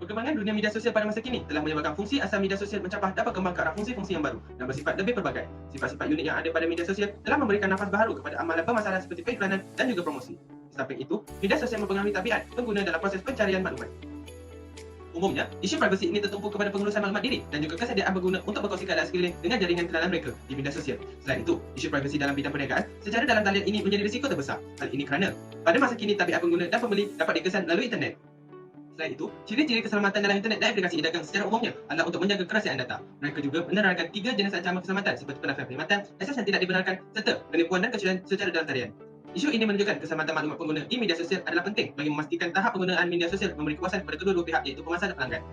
Perkembangan dunia media sosial pada masa kini telah menyebabkan fungsi asal media sosial mencapai dapat berkembang ke arah fungsi-fungsi yang baru dan bersifat lebih pelbagai. Sifat-sifat unik yang ada pada media sosial telah memberikan nafas baharu kepada amalan pemasaran seperti peiklanan dan juga promosi. Di samping itu, media sosial mempengaruhi tabiat pengguna dalam proses pencarian maklumat. Umumnya, isu privasi ini tertumpu kepada pengurusan maklumat diri dan juga kesediaan pengguna untuk berkongsi keadaan sekeliling dengan jaringan kenalan mereka di media sosial. Selain itu, isu privasi dalam bidang perniagaan secara dalam talian ini menjadi risiko terbesar. Hal ini kerana pada masa kini tabiat pengguna dan pembeli dapat dikesan melalui internet. Selain itu, ciri-ciri keselamatan dalam internet dan aplikasi e-dagang secara umumnya adalah untuk menjaga kerahsiaan data. Mereka juga menerangkan 3 jenis ancaman keselamatan seperti penafian perkhidmatan, akses yang tidak dibenarkan, serta penipuan dan kecurian secara dalam talian. Isu ini menunjukkan keselamatan maklumat pengguna di media sosial adalah penting bagi memastikan tahap penggunaan media sosial memberi kepuasan kepada kedua-dua pihak iaitu pemasar dan pelanggan.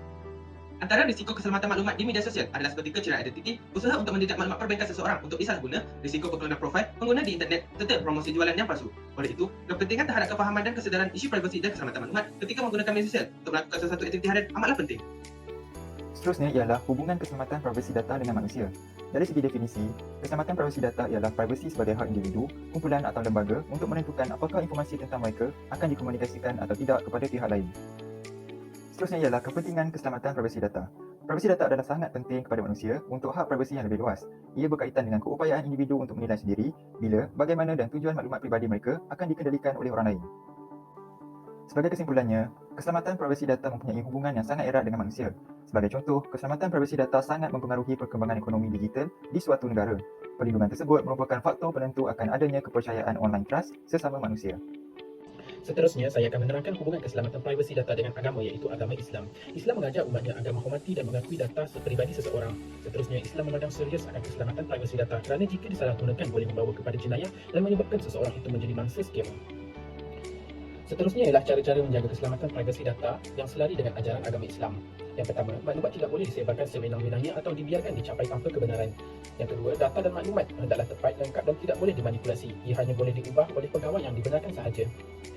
Antara risiko keselamatan maklumat di media sosial adalah seperti kecurian identiti, usaha untuk menjejak maklumat perbankan seseorang untuk disalahguna, risiko perklonan profil pengguna di internet, serta promosi jualan yang palsu. Oleh itu, kepentingan terhadap kefahaman dan kesedaran isu privasi dan keselamatan maklumat ketika menggunakan media sosial untuk melakukan sesuatu aktiviti harian amatlah penting. Seterusnya ialah hubungan keselamatan privasi data dengan manusia. Dari segi definisi, keselamatan privasi data ialah privasi sebagai hak individu, kumpulan atau lembaga untuk menentukan apakah informasi tentang mereka akan dikomunikasikan atau tidak kepada pihak lain. Seterusnya ialah kepentingan keselamatan privasi data. Privasi data adalah sangat penting kepada manusia untuk hak privasi yang lebih luas. Ia berkaitan dengan keupayaan individu untuk menilai sendiri bila, bagaimana dan tujuan maklumat pribadi mereka akan dikendalikan oleh orang lain. Sebagai kesimpulannya, keselamatan privasi data mempunyai hubungan yang sangat erat dengan manusia. Sebagai contoh, keselamatan privasi data sangat mempengaruhi perkembangan ekonomi digital di suatu negara. Perlindungan tersebut merupakan faktor penentu akan adanya kepercayaan online trust sesama manusia. Seterusnya, saya akan menerangkan hubungan keselamatan privasi data dengan agama iaitu agama Islam. Islam mengajar umatnya agar menghormati dan mengakui data peribadi seseorang. Seterusnya, Islam memandang serius akan keselamatan privasi data kerana jika disalahgunakan boleh membawa kepada jenayah dan menyebabkan seseorang itu menjadi mangsa skema. Seterusnya ialah cara-cara menjaga keselamatan privasi data yang selari dengan ajaran agama Islam. Yang pertama, maklumat tidak boleh disebarkan sewenang-wenangnya atau dibiarkan dicapai tanpa kebenaran. Yang kedua, data dan maklumat hendaklah tepat, lengkap dan tidak boleh dimanipulasi. Ia hanya boleh diubah oleh pegawai yang dibenarkan sahaja.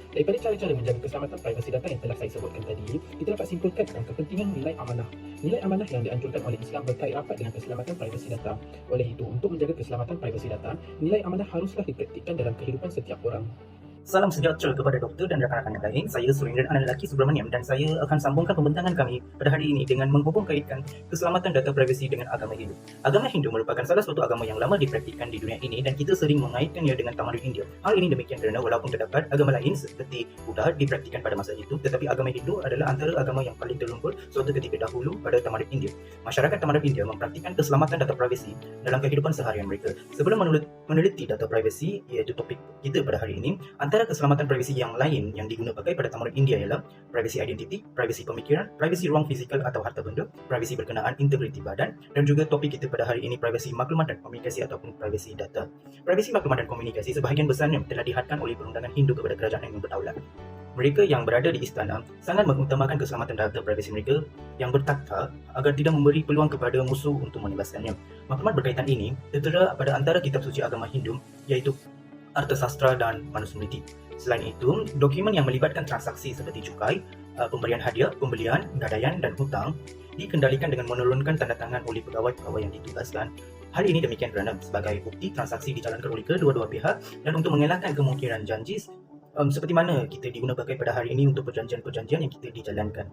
Daripada cara-cara menjaga keselamatan privasi data yang telah saya sebutkan tadi, kita dapat simpulkan akan kepentingan nilai amanah. Nilai amanah yang dianjurkan oleh Islam berkait rapat dengan keselamatan privasi data. Oleh itu, untuk menjaga keselamatan privasi data, nilai amanah haruslah dipraktikkan dalam kehidupan setiap orang. Salam sejahtera kepada doktor dan rakan-rakan yang lain. Saya Surendran Analaki Subramaniam dan saya akan sambungkan pembincangan kami pada hari ini dengan menghubung kaitkan keselamatan data privasi dengan agama Hindu. Agama Hindu merupakan salah satu agama yang lama dipraktikkan di dunia ini dan kita sering mengaitkannya dengan tamadun India. Hal ini demikian kerana walaupun terdapat agama lain seperti Buddha dipraktikkan pada masa itu, tetapi agama Hindu adalah antara agama yang paling terlumpur suatu ketika dahulu pada tamadun India. Masyarakat tamadun India mempraktikkan keselamatan data privasi dalam kehidupan seharian mereka. Sebelum meneliti data privasi, iaitu topik kita pada hari ini, antara keselamatan privasi yang lain yang diguna pakai pada tamadun India ialah privasi identiti, privasi pemikiran, privasi ruang fizikal atau harta benda, privasi berkenaan integriti badan dan juga topik kita pada hari ini privasi maklumat dan komunikasi ataupun privasi data. Privasi maklumat dan komunikasi sebahagian besarnya telah dihadkan oleh perundangan Hindu kepada kerajaan yang berdaulat. Mereka yang berada di istana sangat mengutamakan keselamatan data privasi mereka yang bertakhta agar tidak memberi peluang kepada musuh untuk menibaskannya. Maklumat berkaitan ini tertera pada antara kitab suci agama Hindu iaitu Arthasastra dan Manusmriti. Selain itu, dokumen yang melibatkan transaksi seperti cukai, pemberian hadiah, pembelian, gadaian dan hutang dikendalikan dengan menurunkan tanda tangan oleh pegawai-pegawai yang ditugaskan. Hal ini demikian kerana sebagai bukti transaksi dijalankan oleh kedua-dua pihak dan untuk mengelakkan kemungkinan janji seperti mana kita diguna pakai pada hari ini untuk perjanjian-perjanjian yang kita dijalankan.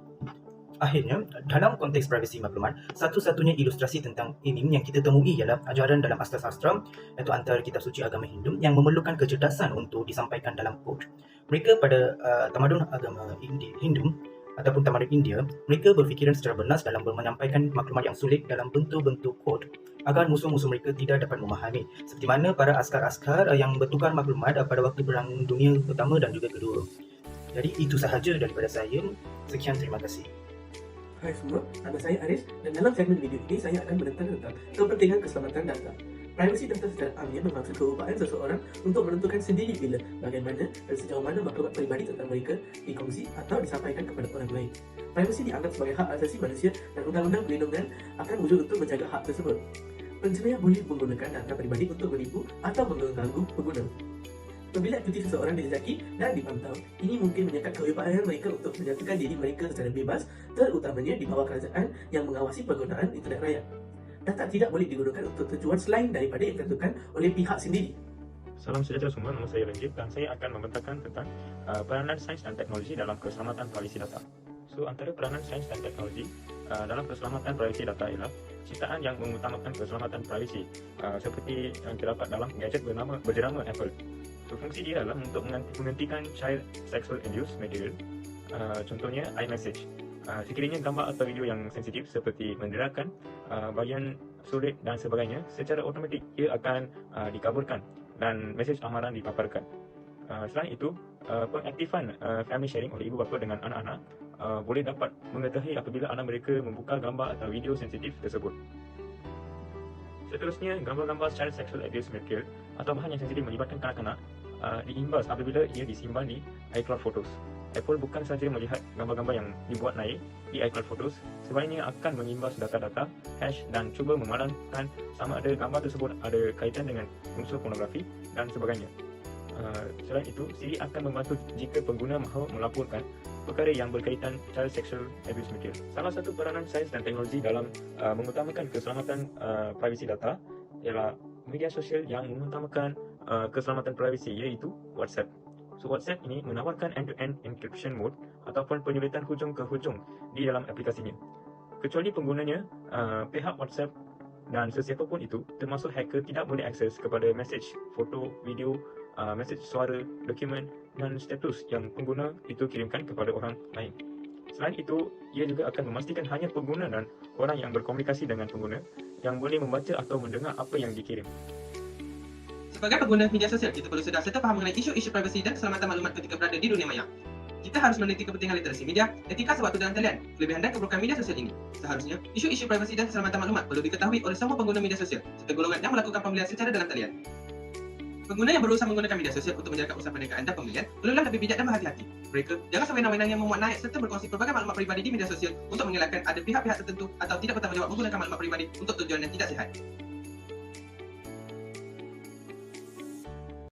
Akhirnya, dalam konteks privasi maklumat, satu-satunya ilustrasi tentang ini yang kita temui ialah ajaran dalam Arthasastra, iaitu antara kitab suci agama Hindu yang memerlukan kecerdasan untuk disampaikan dalam kod. Mereka pada tamadun agama Hindu ataupun tamadun India, mereka berfikiran secara bernas dalam menyampaikan maklumat yang sulit dalam bentuk-bentuk kod agar musuh-musuh mereka tidak dapat memahami, seperti mana para askar-askar yang bertukar maklumat pada waktu Perang Dunia Pertama dan juga Kedua. Jadi itu sahaja daripada saya. Sekian, terima kasih. Hai semua, nama saya Aris dan dalam segmen video ini saya akan menentang tentang kepentingan keselamatan data. Privasi data secara amnya bermaksud keupayaan seseorang untuk menentukan sendiri bila, bagaimana dan sejauh mana maklumat peribadi tentang mereka dikongsi atau disampaikan kepada orang lain. Privasi dianggap sebagai hak asasi manusia dan undang-undang perlindungan akan wujud untuk menjaga hak tersebut. Penjenayah boleh menggunakan data peribadi untuk menipu atau mengganggu pengguna. Apabila aktiviti seseorang dijejaki dan dipantau, ini mungkin menyekat keupayaan mereka untuk menyatakan diri mereka secara bebas, terutamanya di bawah kerajaan yang mengawasi penggunaan internet raya. Data tidak boleh digunakan untuk tujuan selain daripada yang ditentukan oleh pihak sendiri. Salam sejahtera semua, nama saya Ranjit dan saya akan membentangkan tentang peranan sains dan teknologi dalam keselamatan privasi data. So, antara peranan sains dan teknologi dalam keselamatan privasi data ialah ciptaan yang mengutamakan keselamatan privasi seperti yang terdapat dalam gadget berjenama Apple. So, fungsi dia adalah untuk menghentikan child sexual abuse material, contohnya iMessage. Sekiranya gambar atau video yang sensitif seperti menderakan, bagian sulit dan sebagainya, secara automatik ia akan dikaburkan dan mesej amaran dipaparkan. Selain itu, pengaktifan family sharing oleh ibu bapa dengan anak-anak boleh dapat mengetahui apabila anak mereka membuka gambar atau video sensitif tersebut. Seterusnya, gambar-gambar child sexual abuse material atau bahan yang sensitif melibatkan kanak-kanak diimbas apabila ia disimpan di iCloud Photos. Apple bukan sahaja melihat gambar-gambar yang dibuat naik di iCloud Photos, sebaliknya akan mengimbas data-data, hash dan cuba memalangkan sama ada gambar tersebut ada kaitan dengan unsur pornografi dan sebagainya. Selain itu, Siri akan membantu jika pengguna mahu melaporkan perkara yang berkaitan child sexual abuse material. Salah satu peranan sains dan teknologi dalam mengutamakan keselamatan privasi data ialah media sosial yang mengutamakan keselamatan privasi, iaitu WhatsApp. So, WhatsApp ini menawarkan end-to-end encryption mode ataupun penyulitan hujung ke hujung di dalam aplikasinya. Kecuali penggunanya, pihak WhatsApp dan sesiapa pun itu, termasuk hacker, tidak boleh akses kepada mesej, foto, video, mesej suara, dokumen dan status yang pengguna itu kirimkan kepada orang lain. Selain itu, ia juga akan memastikan hanya pengguna dan orang yang berkomunikasi dengan pengguna yang boleh membaca atau mendengar apa yang dikirim. Sebagai pengguna media sosial, kita perlu sedar serta faham mengenai isu-isu privasi dan keselamatan maklumat ketika berada di dunia maya. Kita harus meneliti kepentingan literasi media, etika sewaktu dalam talian, kelebihan dan keburukan media sosial ini. Seharusnya, isu-isu privasi dan keselamatan maklumat perlu diketahui oleh semua pengguna media sosial serta golongan yang melakukan pembelian secara dalam talian. Pengguna yang berusaha menggunakan media sosial untuk menjaga usaha perniagaan dan pembelian perlulah lebih bijak dan berhati-hati. Mereka jangan sewenang-wenangnya memuat naik serta berkongsi pelbagai maklumat peribadi di media sosial untuk mengelakkan ada pihak-pihak tertentu atau tidak bertanggungjawab menggunakan maklumat peribadi untuk tujuan yang tidak sihat.